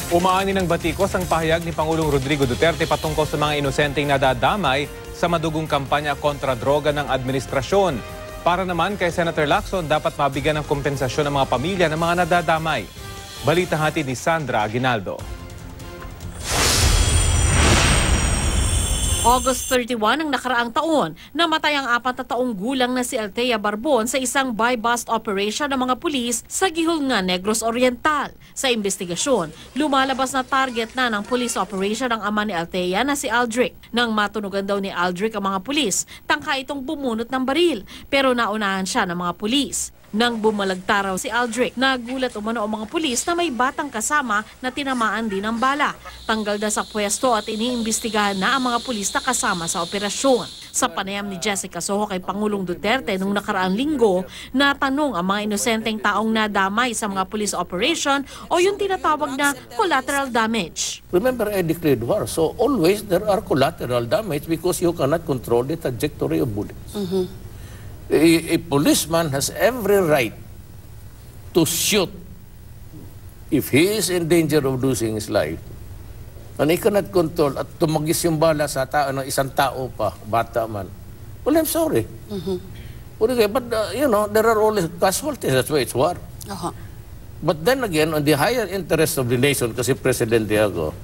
Umaani ng batikos ang pahayag ni Pangulong Rodrigo Duterte patungkol sa mga inosenteng nadadamay sa madugong kampanya kontra droga ng administrasyon. Para naman kay Senator Lacson, dapat mabigyan ng kompensasyon ang mga pamilya ng mga nadadamay. Balita hatid ni Sandra Aguinaldo. August 31 ng nakaraang taon, namatay ang 4 na taong gulang na si Althea Barbon sa isang buy-bust operation ng mga pulis sa Gihulngan, Negros Oriental. Sa investigasyon, lumalabas na target na ng police operation ang ama ni Althea na si Aldric. Nang matunugan daw ni Aldric ang mga pulis, tangka itong bumunot ng baril, pero naunahan siya ng mga pulis. Nang bumalagtaraw si Aldric, nagulat umano ang mga pulis na may batang kasama na tinamaan din ng bala. Tanggal na sa pwesto at iniimbestigahan na ang mga pulis na kasama sa operasyon. Sa panayam ni Jessica Soho kay Pangulong Duterte noong nakaraang linggo, natanong ang mga inosenteng taong nadamay sa mga police operation o yung tinatawag na collateral damage. Remember, I declared war, so always there are collateral damage because you cannot control the trajectory of bullets. A policeman has every right to shoot if he is in danger of losing his life. And he cannot control at tumagis yung bala sa tao ng isang tao pa, bata man. Well, I'm sorry. But you know, there are always casualties. That's why it's war. But then again, on the higher interest of the nation, kasi Presidente ako,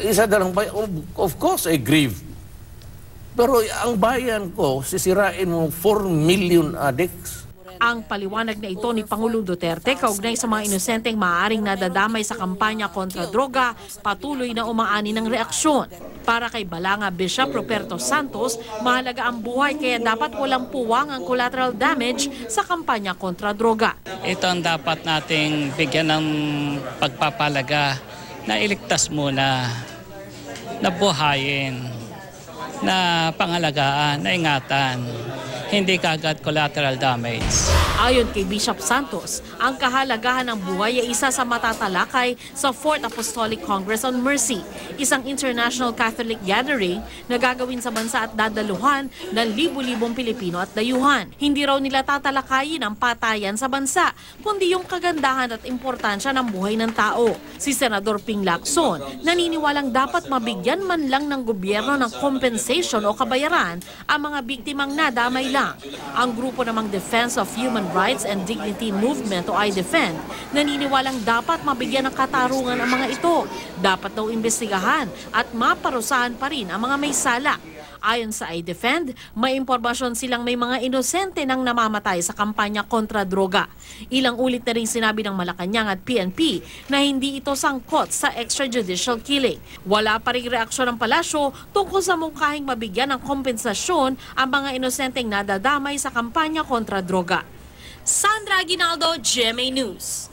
isa na lang, of course, I grieve. Pero ang bayan ko, sisirain mo 4 million addicts. Ang paliwanag na ito ni Pangulong Duterte kaugnay sa mga inosenteng maaaring nadadamay sa kampanya kontra droga, patuloy na umaani ng reaksyon. Para kay Balanga Bishop Ruperto Santos, mahalaga ang buhay kaya dapat walang puwang ang collateral damage sa kampanya kontra droga. Ito ang dapat nating bigyan ng pagpapalaga na iligtas muna, na buhayin, na pangalagaan, na ingatan, hindi kagad collateral damage. Ayon kay Bishop Santos, ang kahalagahan ng buhay ay isa sa matatalakay sa Fourth Apostolic Congress on Mercy, isang international Catholic gathering na gagawin sa bansa at dadaluhan ng libu-libong Pilipino at dayuhan. Hindi raw nila tatalakayin ang patayan sa bansa, kundi yung kagandahan at importansya ng buhay ng tao. Si Senador Ping Lacson, naniniwalang dapat mabigyan man lang ng gobyerno ng compensation o kabayaran ang mga biktimang nadamay lang. Ang grupo namang Defense of Human Rights and Dignity Movement o iDefend, naniniwalang dapat mabigyan ng katarungan ang mga ito. Dapat daw imbestigahan at maparusahan pa rin ang mga may sala. Ayon sa iDefend, may impormasyon silang may mga inosente nang namamatay sa kampanya kontra droga. Ilang ulit na rin sinabi ng Malacanang at PNP na hindi ito sangkot sa extrajudicial killing. Wala pa rin reaksyon ng palasyo tungkol sa mungkahing mabigyan ng kompensasyon ang mga inosenteng nadadamay sa kampanya kontra droga. Sandra Aguinaldo, GMA News.